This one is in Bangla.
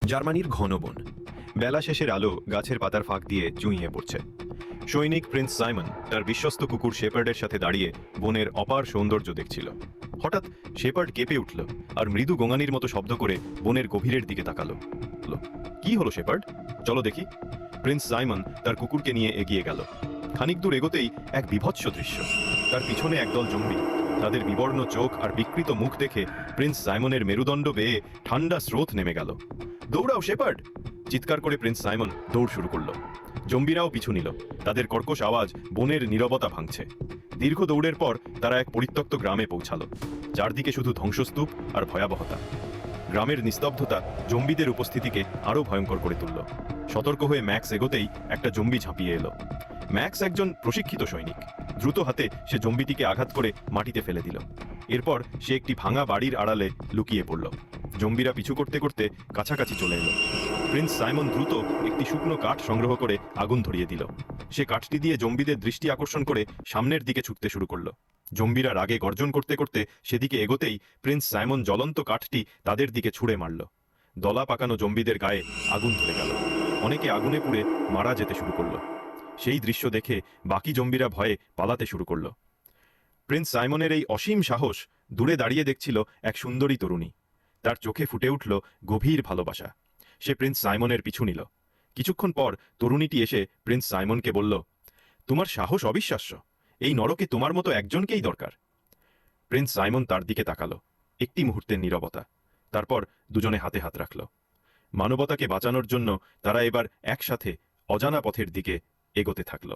জার্মানির ঘন বন। বেলা শেষের আলো গাছের পাতার ফাঁক দিয়ে চুঁইয়ে পড়ছে। সৈনিক প্রিন্স সাইমন তার বিশ্বস্ত কুকুর শেপার্ডের সাথে দাঁড়িয়ে বনের অপার সৌন্দর্য দেখছিল। হঠাৎ শেপার্ড কেঁপে উঠল আর মৃদু গোঙানির মতো শব্দ করে বনের গভীরের দিকে তাকালো। কি হলো শেপার্ড, চলো দেখি। প্রিন্স সাইমন তার কুকুরকে নিয়ে এগিয়ে গেল। খানিক দূর এগোতেই এক বীভৎস দৃশ্য। তার পিছনে একদল জম্বি। তাদের বিবর্ণ চোখ আর বিকৃত মুখ দেখে প্রিন্স সাইমনের মেরুদণ্ড বেয়ে ঠান্ডা স্রোত নেমে গেল। দৌড়াও শেপার্ড, চিৎকার করে প্রিন্স সাইমন দৌড় শুরু করলো। জম্বিরাও পিছু নিল। তাদের কর্কশ আওয়াজ বনের নীরবতা ভাঙছে। দীর্ঘ দৌড়ের পর তারা এক পরিত্যক্ত গ্রামে পৌঁছালো। চারদিকে শুধু ধ্বংসস্তূপ আর ভয়াবহতা। গ্রামের নিস্তব্ধতা জম্বিদের উপস্থিতিকে আরও ভয়ঙ্কর করে তুলল। সতর্ক হয়ে ম্যাক্স এগোতেই একটা জম্বি ঝাঁপিয়ে এলো। ম্যাক্স একজন প্রশিক্ষিত সৈনিক। দ্রুত হাতে সে জম্বিটিকে আঘাত করে মাটিতে ফেলে দিল। এরপর সে একটি ভাঙা বাড়ির আড়ালে লুকিয়ে পড়ল। জম্বিরা পিছু করতে করতে কাছাকাছি চলে এলো। প্রিন্স সাইমন দ্রুত একটি শুকনো কাঠ সংগ্রহ করে আগুন ধরিয়ে দিল। সে কাঠটি দিয়ে জম্বিদের দৃষ্টি আকর্ষণ করে সামনের দিকে ছুটতে শুরু করলো। জম্বিরা রাগে গর্জন করতে করতে সেদিকে এগোতেই প্রিন্স সাইমন জ্বলন্ত কাঠটি তাদের দিকে ছুঁড়ে মারল। দলা পাকানো জম্বিদের গায়ে আগুন ধরে গেল। অনেকে আগুনে পুড়ে মারা যেতে শুরু করলো। সেই দৃশ্য দেখে বাকি জম্বিরা ভয়ে পালাতে শুরু করলো। প্রিন্স সাইমনের এই অসীম সাহস দূরে দাঁড়িয়ে দেখছিল এক সুন্দরী তরুণী। তার চোখে ফুটে উঠল গভীর ভালোবাসা। সে প্রিন্স সাইমনের পিছু নিল। কিছুক্ষণ পর তরুণীটি এসে প্রিন্স সাইমনকে বলল, তোমার সাহস অবিশ্বাস্য। এই নরকে তোমার মতো একজনকেই দরকার। প্রিন্স সাইমন তার দিকে তাকালো। একটি মুহূর্তের নীরবতা। তারপর দুজনে হাতে হাত রাখল। মানবতাকে বাঁচানোর জন্য তারা এবার একসাথে অজানা পথের দিকে এগোতে থাকল।